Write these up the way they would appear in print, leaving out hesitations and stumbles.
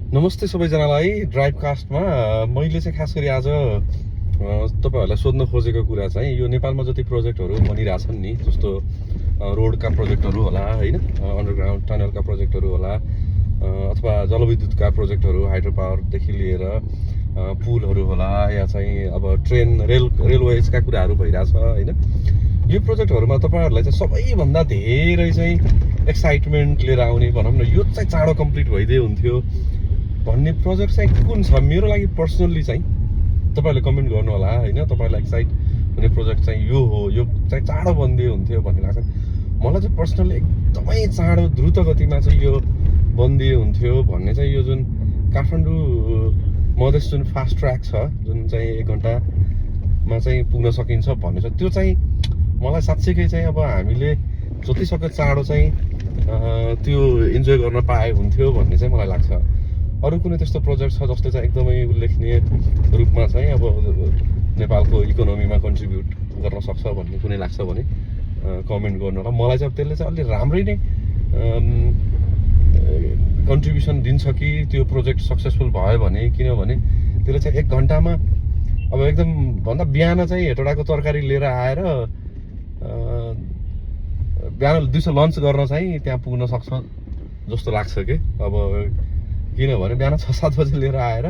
नमस्ते सबैजनालाई ड्राइभकास्टमा मैले चाहिँ खास गरी आज तपाईहरुलाई सोध्न खोजेको कुरा चाहिँ यो नेपालमा जति प्रोजेक्टहरु बनिरहेछन् नि जस्तो रोडका प्रोजेक्टहरु होला हैन अन्डरग्राउन्ड टनलका प्रोजेक्टहरु होला अथवा जलविद्युतका प्रोजेक्टहरु हाइड्रो पावर देखि लिएर पुलहरु होला या चाहिँ अब ट्रेन रेलवेजका कुराहरु भइराछ हैन यो प्रोजेक्टहरुमा तपाईहरुलाई चाहिँ सबैभन्दा धेरै चाहिँ एक्साइटमेन्ट लिएर आउने भनौं न यो चाहिँ चाँडो कम्प्लिट भइदिए हुन्थ्यो भन्ने प्रोजेक्ट चाहिँ कुन छ मेरो लागि पर्सनली चाहिँ तपाईहरुले कमेन्ट गर्नु होला हैन तपाईहरुलाई एक्साइट हुने प्रोजेक्ट चाहिँ यो हो यो चाहिँ चाँडो बन्दिए हुन्थ्यो भन्ने लाग्छ मलाई चाहिँ पर्सनली एकदमै चाँडो द्रुत गतिमा चाहिँ यो बन्दिए हुन्थ्यो भन्ने चाहिँ यो जुन काठमाडौँ मधेस जुन फास्ट ट्र्याक छ जुन चाहिँ 1 घण्टामा चाहिँ पुग्न सकिन्छ भन्ने छ त्यो चाहिँ मलाई साच्चैकै चाहिँ अब हामीले जति सक्दो चाँडो चाहिँ त्यो इन्जोय गर्न पाए हुन्थ्यो भन्ने चाहिँ मलाई लाग्छ अरु कुनै त्यस्तो प्रोजेक्ट छ जसले चाहिँ एकदमै उल्लेखनीय रूपमा चाहिँ अब नेपालको इकोनोमीमा कन्ट्रिब्युट गर्न सक्छ भन्ने कुनै लाग्छ भने कमेन्ट गर्नु होला मलाई चाहिँ त्यसले चाहिँ अलि राम्रै नै कन्ट्रिब्युसन दिन्छ कि त्यो प्रोजेक्ट सक्सेसफुल भयो भने किनभने त्यसले चाहिँ 1 घण्टामा अब एकदम भन्दा बिहान चाहिँ हेटौडाको तरकारी लिएर आएर बिहान दिउँसो लन्च गर्न चाहिँ त्यहाँ पुग्न सक्छ जस्तो लाग्छ के अब किनभने बिहान 6-7 बजे लिएर आएर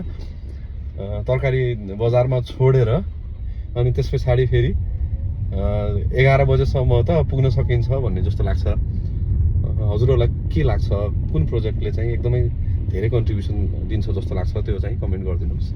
तरकारी बजारमा छोडेर अनि त्यस पछाडी फेरि 11 बजेसम्म त पुग्न सकिन्छ भन्ने जस्तो लाग्छ हजुरहरुलाई के लाग्छ कुन प्रोजेक्टले चाहिँ एकदमै धेरै कन्ट्रिब्युसन दिन्छ जस्तो लाग्छ त्यो चाहिँ कमेन्ट गरिदिनुहोस्